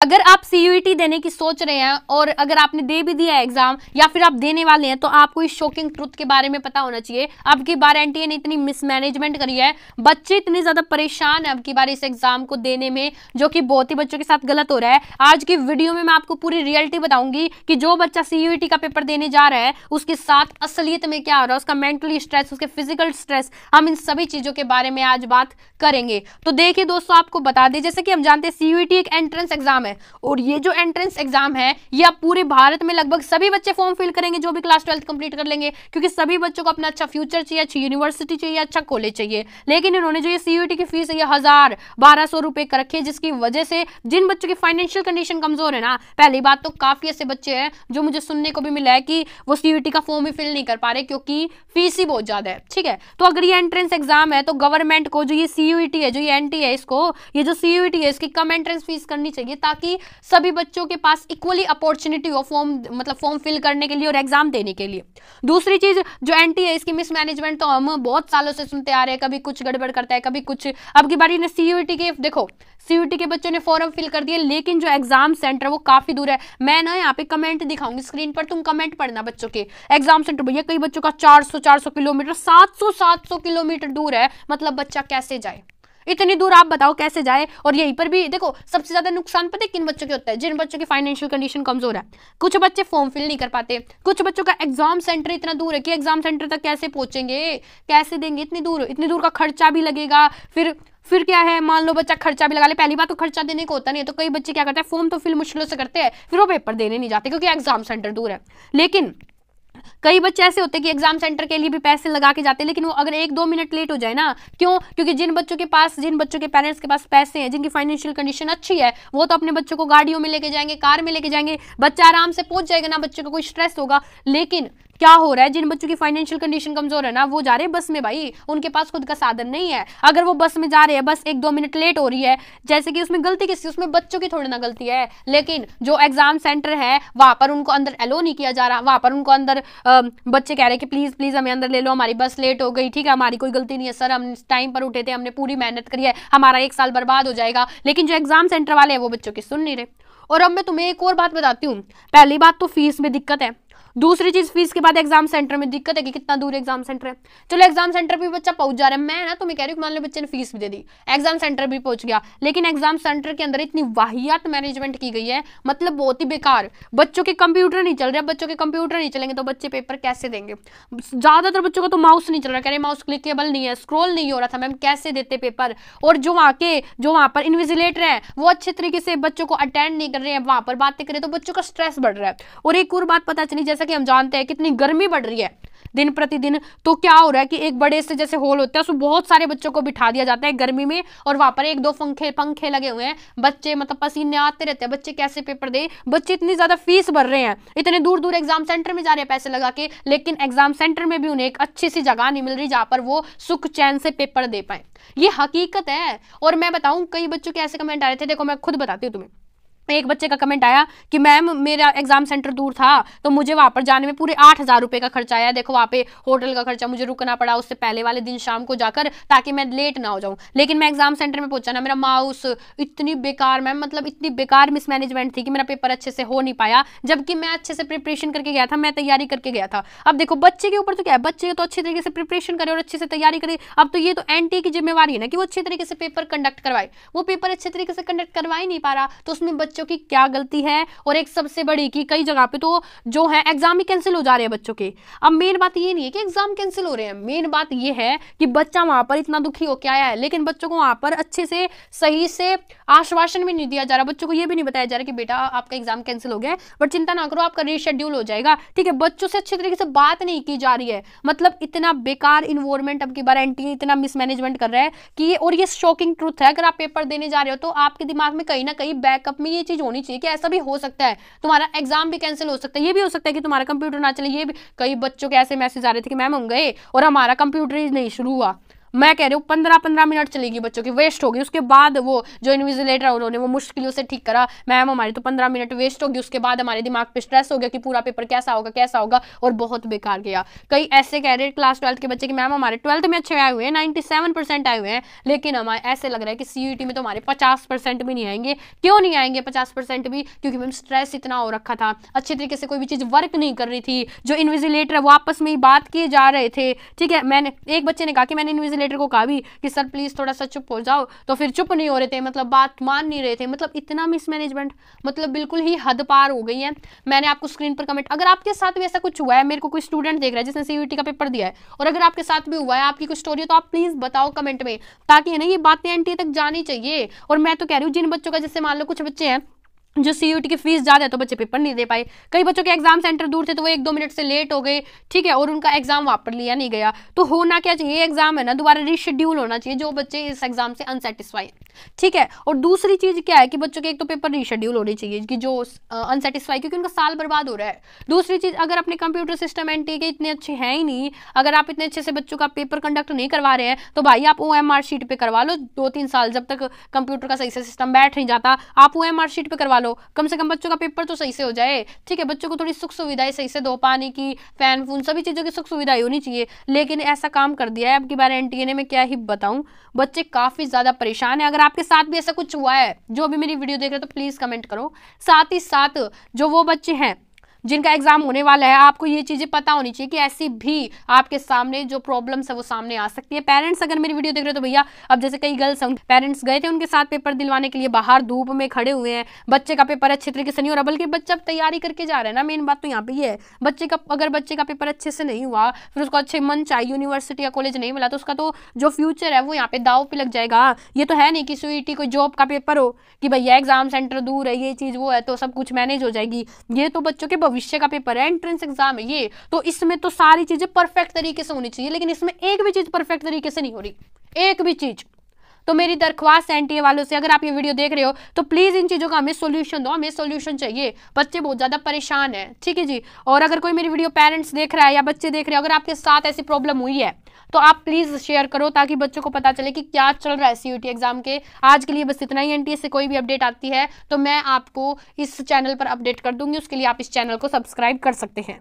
अगर आप सीयूईटी देने की सोच रहे हैं और अगर आपने दे भी दिया एग्जाम या फिर आप देने वाले हैं तो आपको इस शॉकिंग ट्रुथ के बारे में पता होना चाहिए। अब की बार एनटीए ने इतनी मिसमैनेजमेंट करी है, बच्चे इतने ज्यादा परेशान है अब की बार इस एग्जाम को देने में, जो कि बहुत ही बच्चों के साथ गलत हो रहा है। आज की वीडियो में मैं आपको पूरी रियलिटी बताऊंगी कि जो बच्चा सीयूईटी का पेपर देने जा रहा है उसके साथ असलियत में क्या हो रहा है, उसका मेंटली स्ट्रेस, उसके फिजिकल स्ट्रेस, हम इन सभी चीजों के बारे में आज बात करेंगे। तो देखिए दोस्तों, आपको बता दें, जैसे कि हम जानते हैं सीयूईटी एक एंट्रेंस एग्जाम है और ये जो एंट्रेंस एग्जाम है ये अब पूरे भारत में लगभग सभी बच्चे फॉर्म फिल करेंगे जो भी क्लास 12 कंप्लीट कर लेंगे, क्योंकि सभी बच्चों को अपना अच्छा फ्यूचर चाहिए, अच्छी यूनिवर्सिटी चाहिए, अच्छा कॉलेज चाहिए। लेकिन इन्होंने जो ये सीयूईटी की फीस है ये 1000-1200 रुपए कर रखी है, जिसकी वजह से जिन बच्चों की फाइनेंशियल कंडीशन कमजोर है ना, पहली बात तो काफी ऐसे बच्चे हैं जो मुझे सुनने को भी मिला है कि वो सीयूईटी का फॉर्म ही फिल नहीं कर पा रहे क्योंकि फीस ही बहुत ज्यादा है। ठीक है, तो अगर ये एंट्रेंस एग्जाम है तो गवर्नमेंट को जो ये सीयूईटी है, जो ये एनटी है, इसको ये जो सीयूईटी है इसकी कम एंट्रेंस फीस करनी चाहिए ताकि सभी बच्चों के पास इक्वली अपॉर्चुनिटी हो फॉर्म फिल करने के लिए और एग्जाम देने के लिए। दूसरी चीज जो एनटी है इसकी मिसमैनेजमेंट तो हम बहुत सालों से सुनते आ रहे हैं, कभी कुछ गड़बड़ करता है, कभी कुछ। अब की बारी ने सीयूईटी के, देखो सीयूईटी के बच्चों ने फॉर्म फिल कर दिए लेकिन जो एग्जाम सेंटर वो काफी दूर है। मैं ना यहाँ पे कमेंट दिखाऊंगी स्क्रीन पर, तुम कमेंट पढ़ना बच्चों के। एग्जाम सेंटर भैया कई बच्चों का 400 किलोमीटर, 700 किलोमीटर दूर है, मतलब बच्चा कैसे जाए इतनी दूर, आप बताओ कैसे जाए। और यहीं पर भी देखो सबसे ज्यादा नुकसान पता है किन बच्चों के होता है, जिन बच्चों की फाइनेंशियल कंडीशन कमजोर है। कुछ बच्चे फॉर्म फिल नहीं कर पाते, कुछ बच्चों का एग्जाम सेंटर इतना दूर है कि एग्जाम सेंटर तक कैसे पहुंचेंगे, कैसे देंगे, इतनी दूर का खर्चा भी लगेगा। फिर क्या है, मान लो बच्चा खर्चा भी लगा ले, पहली बात तो खर्चा देने को होता नहीं है, तो कई बच्चे क्या करते हैं फॉर्म तो फिल मुश्किलों से करते हैं, फिर वो पेपर देने नहीं जाते क्योंकि एग्जाम सेंटर दूर है। लेकिन कई बच्चे ऐसे होते हैं कि एग्जाम सेंटर के लिए भी पैसे लगा के जाते हैं, लेकिन वो अगर 1-2 मिनट लेट हो जाए ना, क्यों, क्योंकि जिन बच्चों के पेरेंट्स के पास पैसे हैं, जिनकी फाइनेंशियल कंडीशन अच्छी है, वो तो अपने बच्चों को गाड़ियों में लेके जाएंगे, कार में लेके जाएंगे, बच्चा आराम से पहुंच जाएगा ना, बच्चों को कोई स्ट्रेस होगा। लेकिन क्या हो रहा है, जिन बच्चों की फाइनेंशियल कंडीशन कमजोर है ना, वो जा रहे हैं बस में, भाई उनके पास खुद का साधन नहीं है। अगर वो बस में जा रहे हैं, बस 1-2 मिनट लेट हो रही है, जैसे कि उसमें गलती किसकी, उसमें बच्चों की थोड़ी ना गलती है। लेकिन जो एग्जाम सेंटर है वहां पर उनको अंदर अलो नहीं किया जा रहा, वहां पर उनको अंदर बच्चे कह रहे हैं कि प्लीज हमें अंदर ले लो, हमारी बस लेट हो गई, ठीक है हमारी कोई गलती नहीं है सर, हम टाइम पर उठे थे, हमने पूरी मेहनत करी है, हमारा 1 साल बर्बाद हो जाएगा। लेकिन जो एग्जाम सेंटर वाले हैं वो बच्चों की सुन नहीं रहे। और अब मैं तुम्हें एक और बात बताती हूँ। पहली बात तो फीस में दिक्कत है, दूसरी चीज फीस के बाद एग्जाम सेंटर में दिक्कत है कि कितना दूर एग्जाम सेंटर है। चलो एग्जाम सेंटर पे बच्चा पहुंच जा रहा है, मैं ना तुम्हें कह रही हूँ मान लो बच्चे ने फीस भी दे दी, एग्जाम सेंटर भी पहुंच गया, लेकिन एग्जाम सेंटर के अंदर इतनी वाहियात मैनेजमेंट की गई है, मतलब बहुत ही बेकार। बच्चों के कंप्यूटर नहीं चल रहे, बच्चों के कंप्यूटर नहीं चलेंगे तो बच्चे पेपर कैसे देंगे। ज्यादातर बच्चों का तो माउस नहीं चल रहा, कह रहे माउस क्लिकेबल नहीं है, स्क्रॉल नहीं हो रहा था, मैम कैसे देते पेपर। और जो वहां पर इन्विजिलेटर है वो अच्छे तरीके से बच्चों को अटेंड नहीं कर रहे हैं, वहां पर बातें करें तो बच्चों का स्ट्रेस बढ़ रहा है। और एक और बात पता चली, जैसा कि हम जानते हैं कितनी गर्मी बढ़ रही है दिन प्रतिदिन, तो क्या हो रहा है कि एक बड़े से जैसे हॉल होता है उसमें बहुत सारे बच्चों को बिठा दिया जाता है गर्मी में, और वहां पर 1-2 पंखे लगे हुए हैं, बच्चे मतलब पसीने आते रहते हैं, बच्चे कैसे पेपर दे। बच्चे इतनी ज्यादा फीस भर रहे हैं, इतने दूर एग्जाम सेंटर में जा रहे हैं पैसे लगा के, लेकिन एग्जाम सेंटर में भी उन्हें एक अच्छी सी जगह नहीं मिल रही जहां पर वो सुख चैन से पेपर दे पाए। ये हकीकत है। और मैं बताऊं कई बच्चों के ऐसे कमेंट आ रहे थे, देखो मैं खुद बताती हूँ तुम्हें। एक बच्चे का कमेंट आया कि मैम मेरा एग्जाम सेंटर दूर था तो मुझे वहां पर जाने में पूरे 8000 रुपए का खर्चा आया, देखो वहां पे होटल का खर्चा, मुझे रुकना पड़ा उससे पहले वाले दिन शाम को जाकर ताकि मैं लेट ना हो जाऊं। लेकिन मैं एग्जाम सेंटर में पहुंचा ना, मेरा माउस इतनी बेकार, मैम मतलब इतनी बेकार मिसमैनेजमेंट थी कि मेरा पेपर अच्छे से हो नहीं पाया, जबकि मैं अच्छे से प्रिपरेशन करके गया था, मैं तैयारी करके गया था। अब देखो बच्चे के ऊपर तो क्या है, बच्चे तो अच्छे तरीके से प्रिपरेशन करे और अच्छे से तैयारी करे, अब तो ये तो एनटी की जिम्मेवारी है ना कि वो अच्छे तरीके से पेपर कंडक्ट करवाए, वो पेपर अच्छे तरीके से कंडक्ट करवा ही नहीं पा रहा, तो उसमें बच्चों की क्या गलती है। और एक सबसे बड़ी कि कई जगह पे तो जो है एग्जाम ही कैंसिल हो जा रहे हैं बच्चों के। अब मेन बात ये नहीं है कि एग्जाम कैंसिल हो रहे हैं, मेन बात ये है कि बच्चा वहां पर इतना दुखी होकर आया है, लेकिन बच्चों को वहां पर अच्छे से सही से आश्वासन भी नहीं दिया जा रहा, बच्चों को ये भी नहीं बताया जा रहा कि बेटा आपका एग्जाम कैंसिल हो गया है बट चिंता ना करो आपका रीशेड्यूल हो जाएगा, ठीक है। बच्चों से अच्छे तरीके से बात नहीं की जा रही है, मतलब इतना बेकार इन्वायरमेंट अब की बार एनटीए इतना मिसमैनेजमेंट कर रहा है कि, और ये शॉकिंग ट्रूथ है, अगर आप पेपर देने जा रहे हो तो आपके दिमाग में कहीं ना कहीं बैकअप में ये चीज होनी चाहिए कि ऐसा भी हो सकता है, तुम्हारा एग्जाम भी कैंसिल हो सकता है, ये भी हो सकता है कि तुम्हारा कंप्यूटर ना चले। ये भी कई बच्चों के ऐसे मैसेज आ रहे थे कि मैम हम गए और हमारा कंप्यूटर ही नहीं शुरू हुआ, मैं कह रही हूँ 15-15 मिनट चलेगी, बच्चों की वेस्ट होगी। उसके बाद वो जो इन्विजिलेटर उन्होंने वो मुश्किलों से ठीक करा, मैम हमारी तो 15 मिनट वेस्ट होगी। उसके बाद हमारे दिमाग पे स्ट्रेस हो गया कि पूरा पेपर कैसा होगा और बहुत बेकार गया। कई ऐसे कह रहे हैं क्लास 12 के बच्चे कि मैम हमारे 12th में अच्छे आए हुए हैं, 97% आए हुए हैं, लेकिन हमारे ऐसे लग रहा है कि CUET में तो हमारे 50% भी नहीं आएंगे। क्यों नहीं आएंगे 50% भी? क्योंकि मैम स्ट्रेस इतना हो रखा था, अच्छे तरीके से कोई भी चीज़ वर्क नहीं कर रही थी, जो इन्विजिलेटर है वो आपस में ही बात किए जा रहे थे। ठीक है, मैंने एक बच्चे ने कहा कि मैंने इन्विजिलेटर को कहा भी कि सर प्लीज थोड़ा सा चुप हो जाओ, तो फिर चुप नहीं हो रहे थे, मतलब बात मान नहीं रहे थे। मतलब इतना मिसमैनेजमेंट, मतलब बिल्कुल ही हद पार हो गई है। मैंने आपको स्क्रीन पर कमेंट, अगर आपके साथ भी ऐसा कुछ हुआ है, मेरे को कोई स्टूडेंट देख रहा है जिसने CUET का पेपर दिया है, और अगर आपके साथ भी हुआ है, आपकी कोई स्टोरी है, तो आप प्लीज बताओ कमेंट में, ताकि है ना ये बातें NTA तक जानी चाहिए। और मैं तो कह रही हूँ जिन बच्चों का, जैसे मान लो कुछ बच्चे हैं जो CUET की फीस ज़्यादा है तो बच्चे पेपर नहीं दे पाए, कई बच्चों के एग्जाम सेंटर दूर थे तो वो 1-2 मिनट से लेट हो गए, ठीक है, और उनका एग्जाम वापस लिया नहीं गया। तो होना क्या चाहिए, एग्जाम है ना दोबारा रीशेड्यूल होना चाहिए जो बच्चे इस एग्जाम से अनसेटिस्फाई, ठीक है। और दूसरी चीज क्या है कि बच्चों के एक तो पेपर रीशेड्यूल होने चाहिए कि जो अनसेटिस्फाई, क्योंकि उनका साल बर्बाद हो रहा है। दूसरी चीज, अगर अपने कंप्यूटर सिस्टम NTA के इतने अच्छे हैं ही नहीं, अगर आप इतने अच्छे से बच्चों का पेपर कंडक्ट नहीं करवा रहे हैं, तो भाई आप OMR शीट पे करवा लो 2-3 साल, जब तक कंप्यूटर का सही से सिस्टम बैठ नहीं जाता आप OMR शीट पे करवा लो, कम से कम बच्चों का पेपर तो सही से हो जाए, ठीक है। बच्चों को थोड़ी सुख सुविधाएं सही से दो, पानी की, फैन फून, सभी चीज़ों की सुख सुविधाएं होनी चाहिए। लेकिन ऐसा काम कर दिया है अब की बार NTA ने, मैं क्या ही बताऊं, बच्चे काफ़ी ज़्यादा परेशान है। अगर आपके साथ भी ऐसा कुछ हुआ है, जो भी मेरी वीडियो देख रहे हो, तो प्लीज़ कमेंट करो। साथ ही साथ जो वो बच्चे हैं जिनका एग्जाम होने वाला है, आपको ये चीज़ें पता होनी चाहिए कि ऐसी भी आपके सामने जो प्रॉब्लम्स है वो सामने आ सकती है। पेरेंट्स अगर मेरी वीडियो देख रहे हो तो भैया, अब जैसे कई गर्ल्स हैं, पेरेंट्स गए थे उनके साथ पेपर दिलवाने के लिए, बाहर धूप में खड़े हुए हैं, बच्चे का पेपर अच्छे तरीके से नहीं हो रहा, बल्कि बच्चा तैयारी करके जा रहा है ना, मेन बात तो यहाँ पे ये है। बच्चे का अगर बच्चे का पेपर अच्छे से नहीं हुआ, फिर उसको अच्छे मन चाहिए, यूनिवर्सिटी या कॉलेज नहीं मिला, तो उसका तो जो फ्यूचर है वो यहाँ पे दाव पे लग जाएगा। ये तो है नहीं कि CUET कोई जॉब का पेपर हो कि भैया एग्जाम सेंटर दूर है, ये चीज़ वो है तो सब कुछ मैनेज हो जाएगी। ये तो बच्चों के भविष्य का पेपर है, एंट्रेंस एग्जाम है ये, तो इसमें तो सारी चीजें परफेक्ट तरीके से होनी चाहिए, लेकिन इसमें एक भी चीज परफेक्ट तरीके से नहीं हो रही, एक भी चीज। तो मेरी दरख्वास्त NTA वालों से, अगर आप ये वीडियो देख रहे हो तो प्लीज इन चीजों का हमें सोल्यूशन दो, हमें सोल्यूशन चाहिए, बच्चे बहुत ज्यादा परेशान है, ठीक है जी। और अगर कोई मेरी वीडियो पेरेंट्स देख रहा है या बच्चे देख रहे हो, अगर आपके साथ ऐसी प्रॉब्लम हुई है तो आप प्लीज शेयर करो, ताकि बच्चों को पता चले कि क्या चल रहा है CUET एग्जाम के। आज के लिए बस इतना ही। NTA से कोई भी अपडेट आती है तो मैं आपको इस चैनल पर अपडेट कर दूंगी, उसके लिए आप इस चैनल को सब्सक्राइब कर सकते हैं।